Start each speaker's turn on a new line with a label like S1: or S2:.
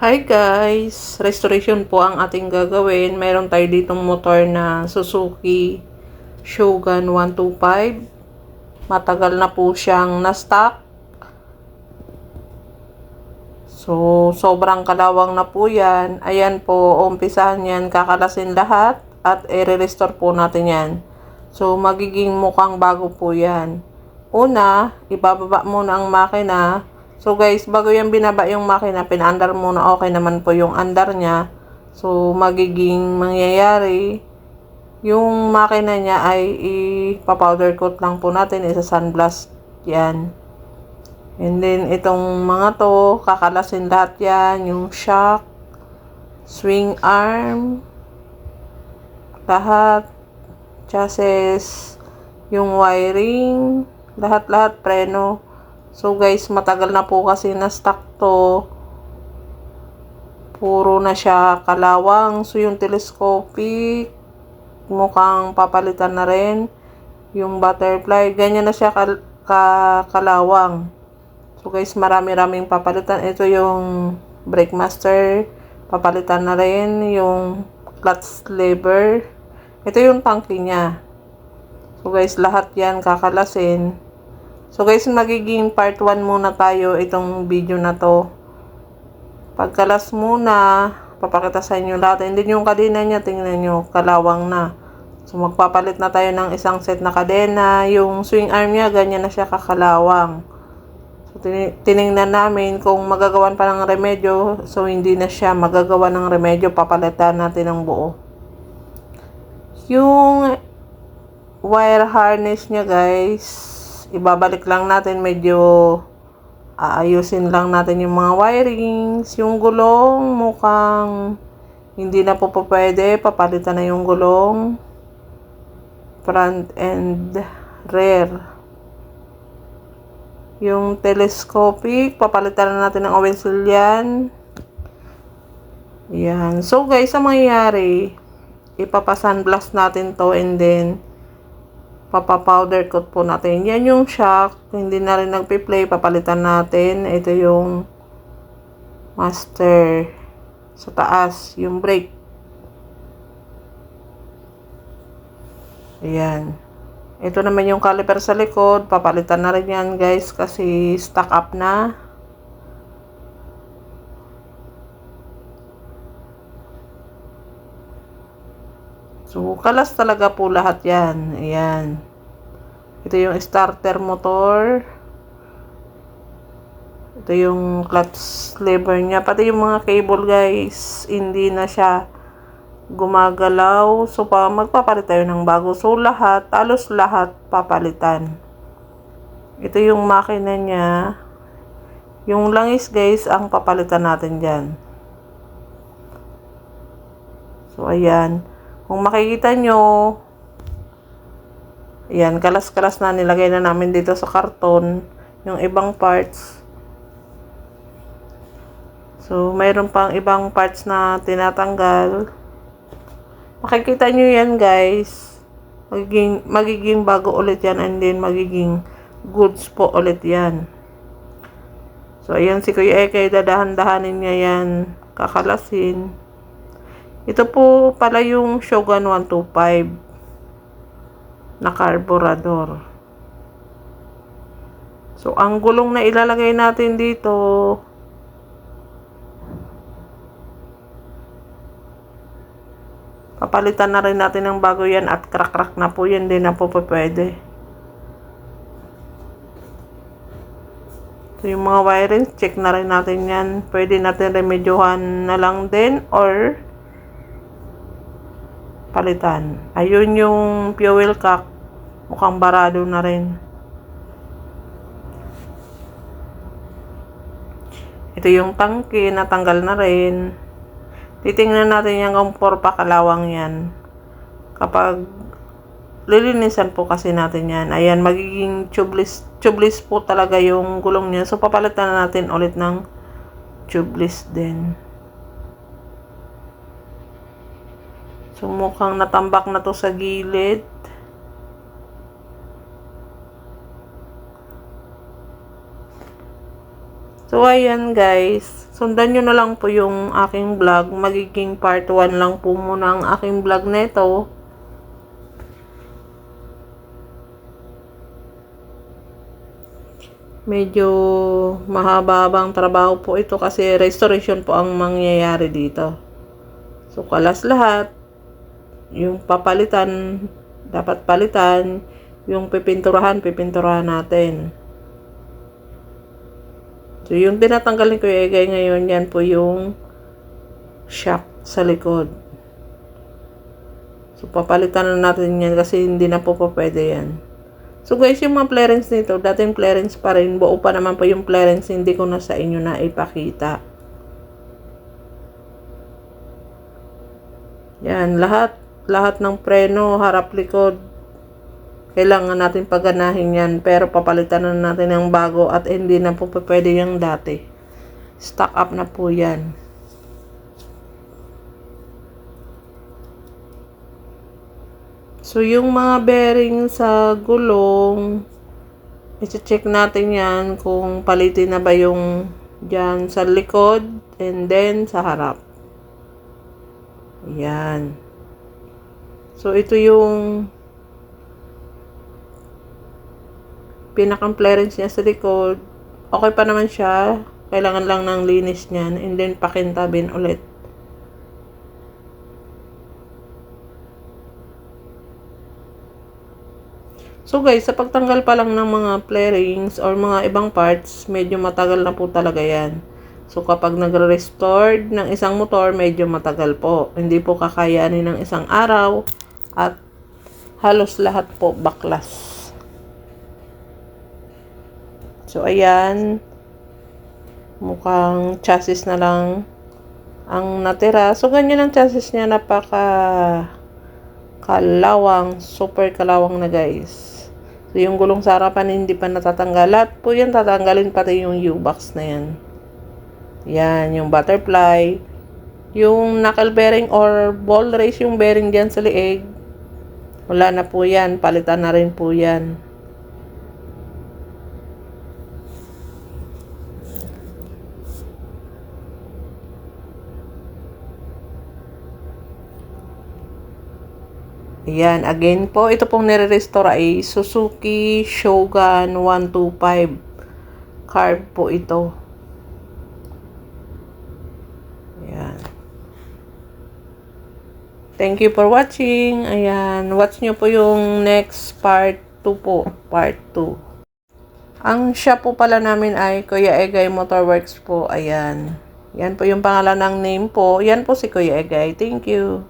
S1: Hi guys! Restoration po ang ating gagawin. Mayroon tayo ditong motor na Suzuki Shogun 125. Matagal na po siyang na-stock. So, sobrang kalawang na po yan. Ayan po, umpisahan yan, kakalasin lahat at i-restore po natin yan. So, magiging mukhang bago po yan. Una, ibababa muna ang makina. So guys, bago yan binaba yung makina, pinaandar muna, okay naman po yung andar niya. So magiging mangyayari, yung makina niya ay ipa-powder coat lang po natin, isa sunblast yan. And then itong mga to, kakalasin lahat yan, yung shock, swing arm, lahat, chassis, yung wiring, lahat-lahat, preno. So guys, matagal na po kasi na-stock to. Puro na siya kalawang. So yung telescopic, mukhang papalitan na rin. Yung butterfly, ganyan na siya kalawang. So guys, marami-raming papalitan. Ito yung brake master, papalitan na rin. Yung clutch lever. Ito yung tangke niya. So guys, lahat yan kakalasin. So guys, magiging part 1 muna tayo itong video na to. Pagkalas muna, papakita sa inyo lahat. And then yung kadena niya, tingnan nyo, kalawang na. So magpapalit na tayo ng isang set na kadena. Yung swing arm niya, ganyan na siya kakalawang. So tiningnan namin kung magagawan pa ng remedyo. So hindi na siya magagawa ng remedyo, papalitan natin ng buo. Yung wire harness niya guys, ibabalik lang natin, medyo aayusin lang natin yung mga wirings. Yung gulong, mukhang hindi na po pwede, papalitan na yung gulong. Front and rear. Yung telescopic, papalitan na natin ng oil seal yan. Yan. So guys, ang mangyayari, ipapasunblast natin to and then papa-powder coat po natin. Yan yung shock. Hindi na rin nagpi-play. Papalitan natin. Ito yung master. Sa taas. Yung brake. Ayan. Ito naman yung caliper sa likod. Papalitan na rin yan guys. Kasi stock up na. So, kalas talaga po lahat yan. Ayan. Ito yung starter motor. Ito yung clutch lever niya. Pati yung mga cable guys, hindi na siya gumagalaw. So, magpapalit tayo ng bago. So, lahat, halos lahat papalitan. Ito yung makina niya. Yung langis guys, ang papalitan natin dyan. So, ayan. Kung makikita nyo, ayan, kalas-kalas na, nilagay na namin dito sa karton yung ibang parts. So, mayroon pang ibang parts na tinatanggal. Makikita nyo yan guys. Magiging bago ulit yan and then magiging goods po ulit yan. So, ayan si Kuya Eke, dadahan-dahanin niya yan, kakalasin. Ito po pala yung Shogun 125 na carburetor. So, ang gulong na ilalagay natin dito, papalitan na rin natin ng bago yan at crack-crack na po yan, din na po pwede. So, yung mga wiring, check na rin natin yan. Pwede natin remedyohan na lang din or palitan. Ayun yung fuel cock. Mukhang barado na rin. Ito yung tangke. Natanggal na rin. Titingnan natin yung kung pa kalawang yan. Kapag lilinisan po kasi natin yan. Ayan, magiging tubeless po talaga yung gulong niya. So, papalitan na natin ulit ng tubeless din. So, mukhang natambak na to sa gilid. So, ayan guys. Sundan nyo na lang po yung aking vlog. Magiging part 1 lang po muna ang aking vlog neto. Medyo mahaba-habang trabaho po ito kasi restoration po ang mangyayari dito. So, kalas lahat. Yung papalitan, dapat palitan. Yung pipinturahan natin. So, yung tinatanggalin ko yung egay ngayon, yan po yung shock sa likod. So, papalitan na natin yan kasi hindi na po pwede yan. So, guys, yung mga clearance nito, dating clearance pa rin. Buo pa naman po yung clearance, hindi ko na sa inyo na ipakita. Yan, lahat ng preno, harap, likod. Kailangan natin paganahin yan, pero papalitan na natin ng bago at hindi na po pwede yung dati. Stock up na po yan. So, yung mga bearing sa gulong, i-check natin yan kung palitin na ba yung dyan sa likod and then sa harap. Yan. So, ito yung pinakang clearance niya sa likod. Okay pa naman siya. Kailangan lang ng linis niyan and then pakintabin ulit. So guys, sa pagtanggal pa lang ng mga flarings or mga ibang parts, medyo matagal na po talaga yan. So kapag nagre-restored ng isang motor, medyo matagal po. Hindi po kakayanin ng isang araw at halos lahat po baklas. So ayan, mukhang chassis na lang ang natira. So ganyan ang chassis niya, kalawang, super kalawang na guys. So, yung gulong sa harapan hindi pa natatanggal. Lahat po yan tatanggalin, pati yung U-box na yan. Yan, yung butterfly. Yung knuckle bearing or ball race yung bearing dyan sa liig. Wala na po yan. Palitan na rin po yan. Ayan, again po, ito pong nire-restore ay Suzuki Shogun 125. Carb po ito. Ayan. Thank you for watching. Ayan, watch nyo po yung next part 2 po. Part 2. Ang shop po pala namin ay Kuya Egay Motorworks po. Ayan. Yan po yung pangalan ng name po. Yan po si Kuya Egay. Thank you.